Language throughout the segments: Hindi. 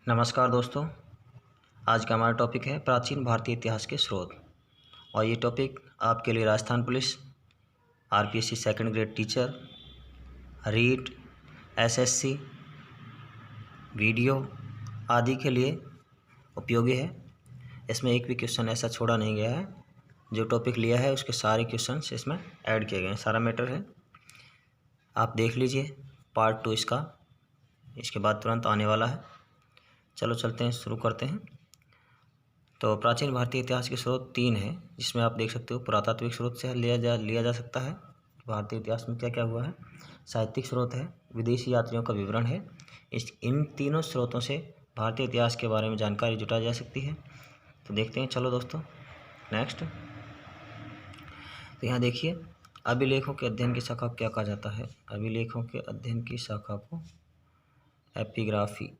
नमस्कार दोस्तों। आज का हमारा टॉपिक है प्राचीन भारतीय इतिहास के स्रोत। और ये टॉपिक आपके लिए Rajasthan police, RPSC second grade teacher, REET, SSC, video आदि के लिए उपयोगी है। इसमें एक भी क्वेश्चन ऐसा छोड़ा नहीं गया है। जो टॉपिक लिया है उसके सारे क्वेश्चंस इसमें ऐड किए गए हैं, सारा मैटर है। आप देख लीजिए, पार्ट 2 इसके बाद तुरंत आने वाला है। चलो चलते हैं, शुरू करते हैं। तो प्राचीन भारतीय इतिहास के स्रोत 3 हैं, जिसमें आप देख सकते हो पुरातात्विक स्रोत से लिया जा सकता है, भारतीय इतिहास में क्या क्या हुआ है। साहित्यिक स्रोत है, विदेशी यात्रियों का विवरण है। इन तीनों स्रोतों से भारतीय इतिहास के बारे में जानकारी जुटाई जा सकती है। तो देखते हैं, चलो दोस्तों नेक्स्ट। तो यहाँ देखिए, अभिलेखों के अध्ययन की शाखा को क्या कहा जाता है। अभिलेखों के अध्ययन की शाखा को एपिग्राफी।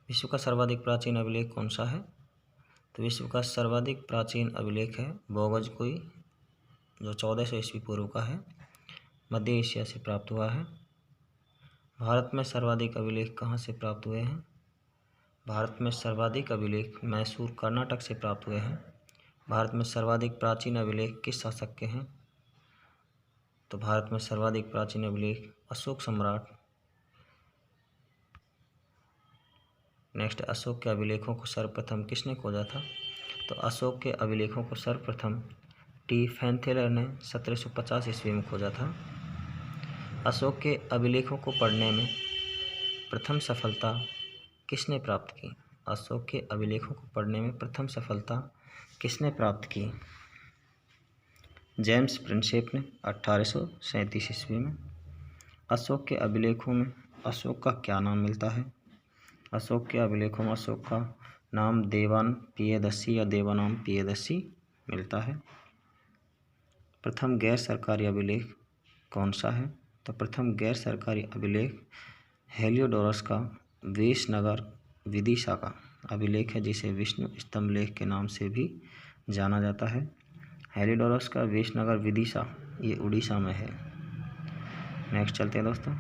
विश्व का सर्वाधिक प्राचीन अभिलेख कौन सा है। तो विश्व का सर्वाधिक प्राचीन अभिलेख है बोगजकुई, जो 1400 ईस्वी पूर्व का है, मध्य एशिया से प्राप्त हुआ है। भारत में सर्वाधिक अभिलेख कहाँ से प्राप्त हुए हैं। भारत में सर्वाधिक अभिलेख मैसूर, कर्नाटक से प्राप्त हुए हैं। भारत में सर्वाधिक प्राचीन अभिलेख किस शासक के हैं। तो भारत में सर्वाधिक प्राचीन अभिलेख अशोक सम्राट। नेक्स्ट, अशोक के अभिलेखों को सर्वप्रथम किसने खोजा था। तो अशोक के अभिलेखों को सर्वप्रथम टी फैंथेलर ने 1750 ईस्वी में खोजा था। अशोक के अभिलेखों को पढ़ने में प्रथम सफलता किसने प्राप्त की। अशोक के अभिलेखों को पढ़ने में प्रथम सफलता किसने प्राप्त की। जेम्स प्रिंसेप ने 1837 ईस्वी में। अशोक के अभिलेखों में अशोक का क्या नाम मिलता है। अशोक के अभिलेखों में अशोक का नाम देवान पियदस्सी या देवानाम पियदस्सी मिलता है। प्रथम गैर सरकारी अभिलेख कौन सा है। तो प्रथम गैर सरकारी अभिलेख हेलियोडोरस का वेशनगर विदिशा का अभिलेख है, जिसे विष्णु स्तंभ लेख के नाम से भी जाना जाता है। हेलियोडोरस का वेशनगर विदिशा ये उड़ीसा में है। नेक्स्ट चलते हैं दोस्तों।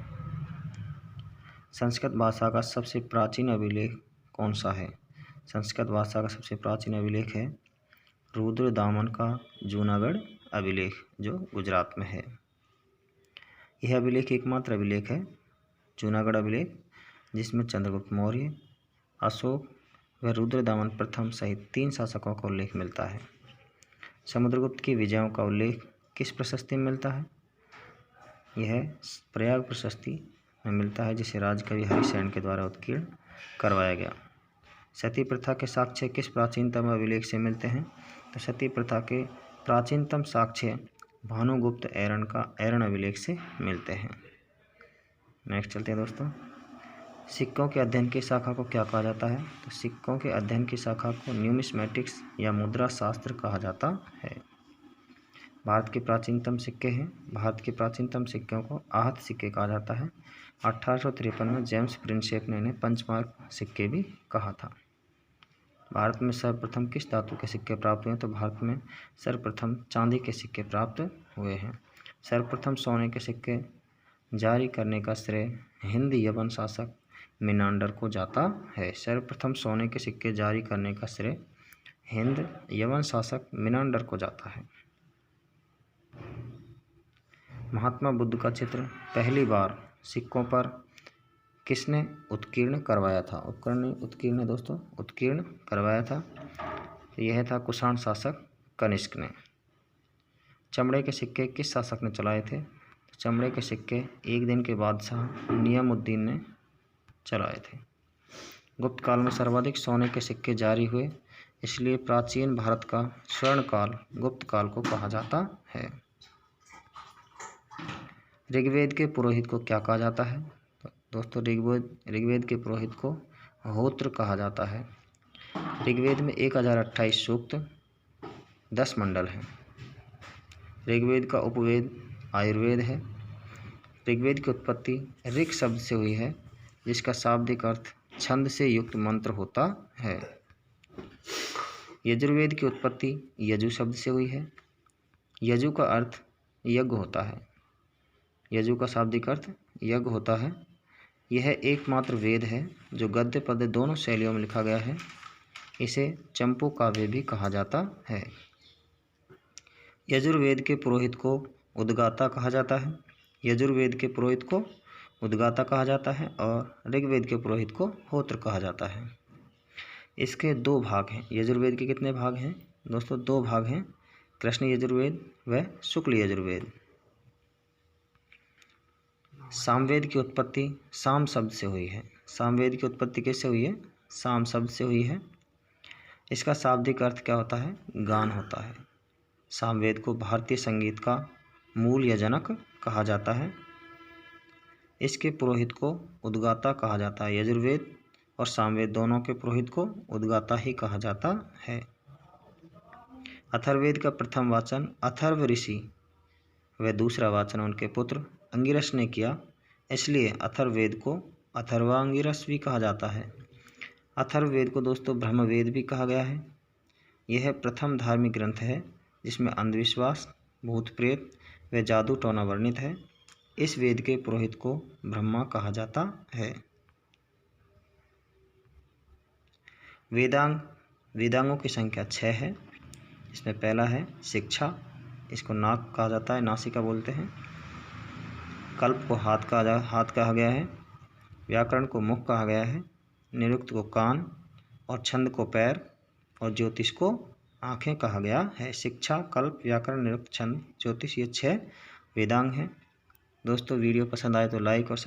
संस्कृत भाषा का सबसे प्राचीन अभिलेख कौन सा है। संस्कृत भाषा का सबसे प्राचीन अभिलेख है रुद्रदामन का जूनागढ़ अभिलेख, जो गुजरात में है। यह अभिलेख एकमात्र अभिलेख है, जूनागढ़ अभिलेख, जिसमें चंद्रगुप्त मौर्य, अशोक व रुद्रदामन प्रथम सहित 3 शासकों का उल्लेख मिलता है। समुद्रगुप्त की विजयों का उल्लेख किस प्रशस्ति में मिलता है। यह प्रयाग प्रशस्ति में मिलता है, जिसे राजकवि हरिसेन के द्वारा उत्कीर्ण करवाया गया। सती प्रथा के साक्ष्य किस प्राचीनतम अभिलेख से मिलते हैं। तो सती प्रथा के प्राचीनतम साक्ष्य भानुगुप्त ऐरण अभिलेख से मिलते हैं। नेक्स्ट चलते हैं दोस्तों। सिक्कों के अध्ययन की शाखा को क्या कहा जाता है। तो सिक्कों के अध्ययन की शाखा को न्यूमिस्मेटिक्स या मुद्रा शास्त्र कहा जाता है। भारत के प्राचीनतम सिक्के हैं। भारत के प्राचीनतम सिक्कों को आहत सिक्के कहा जाता है। 1853 में जेम्स प्रिंसेप ने इन्हें पंचमार्क सिक्के भी कहा था। भारत में सर्वप्रथम किस धातु के सिक्के प्राप्त हुए। तो भारत में सर्वप्रथम चांदी के सिक्के प्राप्त हुए हैं। सर्वप्रथम सोने के सिक्के जारी करने का श्रेय हिंद यवन शासक मिनांडर को जाता है। सर्वप्रथम सोने के सिक्के जारी करने का श्रेय हिंद यवन शासक मिनांडर को जाता है। महात्मा बुद्ध का चित्र पहली बार सिक्कों पर किसने उत्कीर्ण करवाया था। उत्कीर्ण दोस्तों उत्कीर्ण करवाया था, तो यह था कुषाण शासक कनिष्क ने। चमड़े के सिक्के किस शासक ने चलाए थे। तो चमड़े के सिक्के एक दिन के बादशाह नियामुद्दीन ने चलाए थे। गुप्त काल में सर्वाधिक सोने के सिक्के जारी हुए, इसलिए प्राचीन भारत का स्वर्ण काल गुप्त काल को कहा जाता है। ऋग्वेद के पुरोहित को क्या कहा जाता है। तो दोस्तों ऋग्वेद के पुरोहित को होत्र कहा जाता है। ऋग्वेद में 1028 सूक्त 10 मंडल हैं। ऋग्वेद का उपवेद आयुर्वेद है। ऋग्वेद की उत्पत्ति ऋग शब्द से हुई है, जिसका शाब्दिक अर्थ छंद से युक्त मंत्र होता है। यजुर्वेद की उत्पत्ति यजु शब्द से हुई है। यजु का अर्थ यज्ञ होता है। यजु का शाब्दिक अर्थ यज्ञ होता है। यह एकमात्र वेद है जो गद्य पद्य दोनों शैलियों में लिखा गया है। इसे चंपू काव्य भी कहा जाता है। यजुर्वेद के पुरोहित को उद्गाता कहा जाता है। यजुर्वेद के पुरोहित को उद्गाता कहा जाता है और ऋग्वेद के पुरोहित को होत्र कहा जाता है। इसके दो भाग हैं। यजुर्वेद के कितने भाग हैं दोस्तों? दो भाग हैं, कृष्ण यजुर्वेद व शुक्ल यजुर्वेद। सामवेद की उत्पत्ति साम शब्द से हुई है। सामवेद की उत्पत्ति कैसे हुई है? साम शब्द से हुई है। इसका शाब्दिक अर्थ क्या होता है? गान होता है। सामवेद को भारतीय संगीत का मूल या जनक कहा जाता है। इसके पुरोहित को उद्गाता कहा जाता है। यजुर्वेद और सामवेद दोनों के पुरोहित को उद्गाता ही कहा जाता है। अथर्ववेद का प्रथम वाचन अथर्व ऋषि व दूसरा वाचन उनके पुत्र अंगिरस ने किया, इसलिए अथर्ववेद को अथर्वांगिरस भी कहा जाता है। अथर्ववेद को दोस्तों ब्रह्मवेद भी कहा गया है। यह प्रथम धार्मिक ग्रंथ है जिसमें अंधविश्वास, भूत प्रेत व जादू टोना वर्णित है। इस वेद के पुरोहित को ब्रह्मा कहा जाता है। वेदांगों की संख्या 6 है। इसमें पहला है शिक्षा, इसको नाक कहा जाता है, नासिका बोलते हैं। कल्प को हाथ कहा गया है। व्याकरण को मुख कहा गया है। निरुक्त को कान और छंद को पैर और ज्योतिष को आँखें कहा गया है। शिक्षा, कल्प, व्याकरण, निरुक्त, छंद, ज्योतिष, ये 6 वेदांग हैं। दोस्तों वीडियो पसंद आए तो लाइक और